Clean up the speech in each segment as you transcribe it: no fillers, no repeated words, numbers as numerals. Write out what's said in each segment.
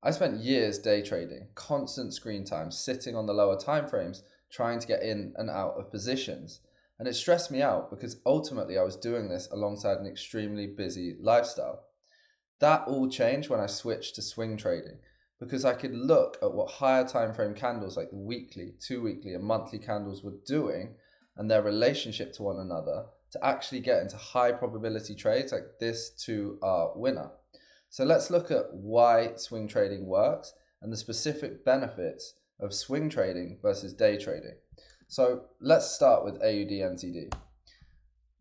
I spent years day trading, constant screen time, sitting on the lower time frames, trying to get in and out of positions. And it stressed me out because ultimately I was doing this alongside an extremely busy lifestyle. That all changed when I switched to swing trading because I could look at what higher time frame candles like the weekly, 2-weekly, and monthly candles were doing and their relationship to one another to actually get into high probability trades like this to our winner. So let's look at why swing trading works and the specific benefits of swing trading versus day trading. So let's start with AUDNZD.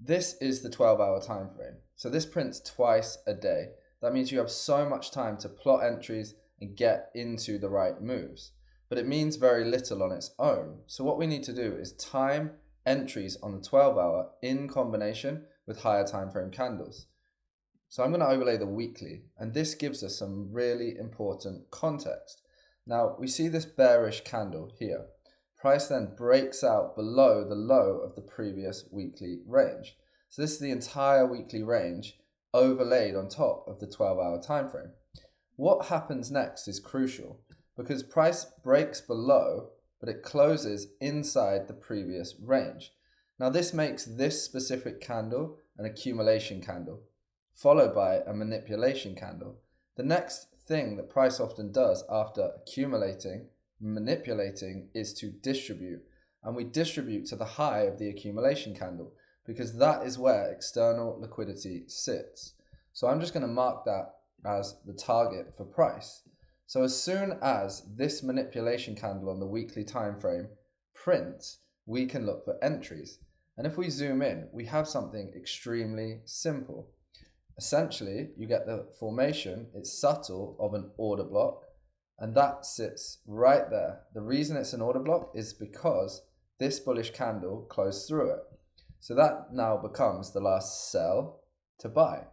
This is the 12-hour time frame. So this prints twice a day. That means you have so much time to plot entries and get into the right moves. But it means very little on its own. So what we need to do is time entries on the 12-hour in combination with higher time frame candles. So I'm going to overlay the weekly, and this gives us some really important context. Now we see this bearish candle here. Price then breaks out below the low of the previous weekly range. So this is the entire weekly range overlaid on top of the 12-hour time frame. What happens next is crucial because price breaks below, but it closes inside the previous range. Now this makes this specific candle an accumulation candle, followed by a manipulation candle. The next thing that price often does after accumulating, manipulating, is to distribute. And we distribute to the high of the accumulation candle because that is where external liquidity sits. So I'm just going to mark that as the target for price. So as soon as this manipulation candle on the weekly time frame prints, we can look for entries. And if we zoom in, we have something extremely simple. Essentially, you get the formation, it's subtle, of an order block, and that sits right there. The reason it's an order block is because this bullish candle closed through it. So that now becomes the last sell to buy.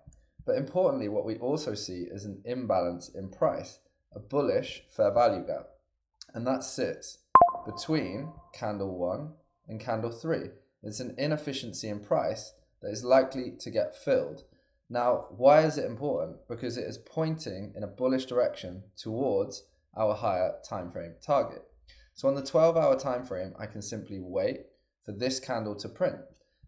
But importantly, what we also see is an imbalance in price, a bullish fair value gap. And that sits between candle 1 and candle 3. It's an inefficiency in price that is likely to get filled. Now, why is it important? Because it is pointing in a bullish direction towards our higher time frame target. So on the 12-hour time frame, I can simply wait for this candle to print.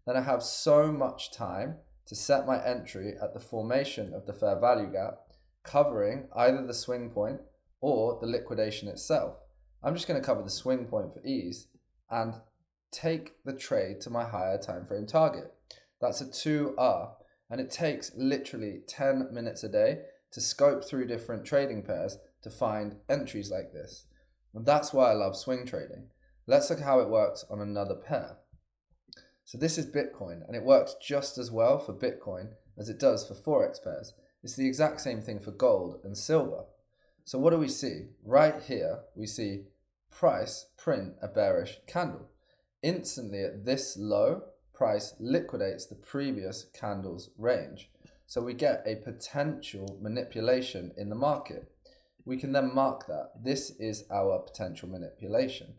Then I have so much time to set my entry at the formation of the fair value gap, covering either the swing point or the liquidation itself. I'm just going to cover the swing point for ease and take the trade to my higher time frame target. That's a 2R, and it takes literally 10 minutes a day to scope through different trading pairs to find entries like this. And that's why I love swing trading. Let's look at how it works on another pair. So this is Bitcoin, and it works just as well for Bitcoin as it does for Forex pairs. It's the exact same thing for gold and silver. So what do we see? Right here, we see price print a bearish candle. Instantly at this low, price liquidates the previous candle's range. So we get a potential manipulation in the market. We can then mark that. This is our potential manipulation.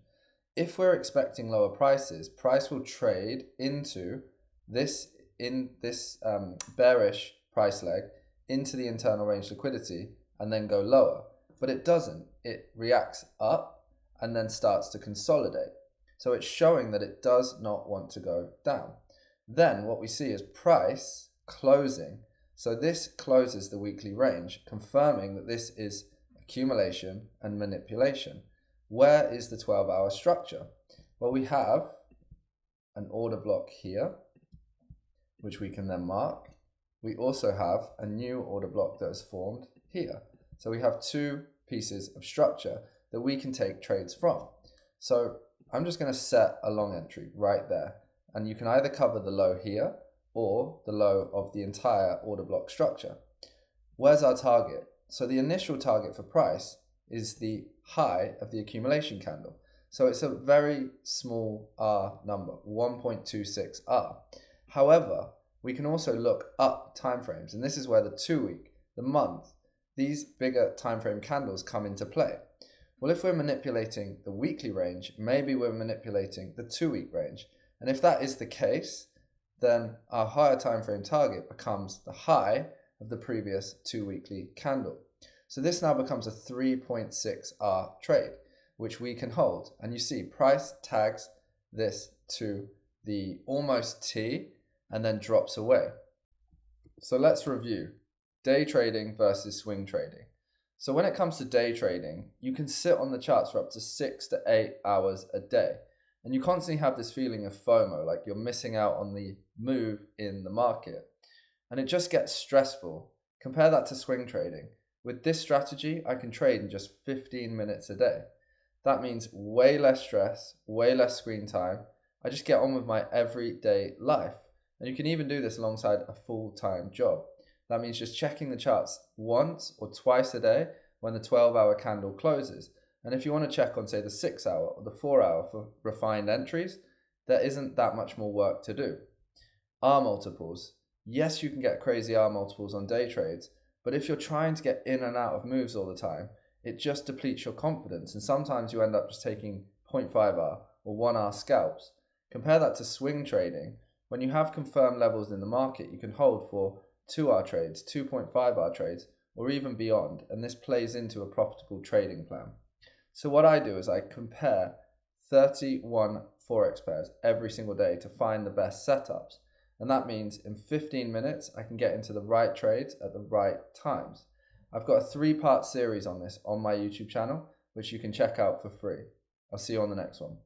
If we're expecting lower prices, price will trade into this bearish price leg into the internal range liquidity and then go lower. But it doesn't. It reacts up and then starts to consolidate. So it's showing that it does not want to go down. Then what we see is price closing. So this closes the weekly range, confirming that this is accumulation and manipulation. Where is the 12-hour structure? Well, we have an order block here, which we can then mark. We also have a new order block that is formed here. So we have two pieces of structure that we can take trades from. So I'm just going to set a long entry right there. And you can either cover the low here or the low of the entire order block structure. Where's our target? So the initial target for price is the high of the accumulation candle. So it's a very small R number, 1.26 R. However, we can also look up timeframes, and this is where the 2-week, the month, these bigger timeframe candles come into play. Well, if we're manipulating the weekly range, maybe we're manipulating the 2-week range. And if that is the case, then our higher timeframe target becomes the high of the previous 2-weekly candle. So this now becomes a 3.6 hour trade, which we can hold. And you see price tags this to the almost T and then drops away. So let's review day trading versus swing trading. So when it comes to day trading, you can sit on the charts for up to 6 to 8 hours a day. And you constantly have this feeling of FOMO, like you're missing out on the move in the market. And it just gets stressful. Compare that to swing trading. With this strategy, I can trade in just 15 minutes a day. That means way less stress, way less screen time. I just get on with my everyday life. And you can even do this alongside a full-time job. That means just checking the charts once or twice a day when the 12-hour candle closes. And if you want to check on, say, the 6-hour or the 4-hour for refined entries, there isn't that much more work to do. R multiples. Yes, you can get crazy R multiples on day trades, but if you're trying to get in and out of moves all the time, it just depletes your confidence, and sometimes you end up just taking 0.5R or 1R scalps. Compare that to swing trading. When you have confirmed levels in the market, you can hold for 2R trades, 2.5R trades, or even beyond, and this plays into a profitable trading plan. So what I do is I compare 31 Forex pairs every single day to find the best setups. And that means in 15 minutes, I can get into the right trades at the right times. I've got a 3-part series on this on my YouTube channel, which you can check out for free. I'll see you on the next one.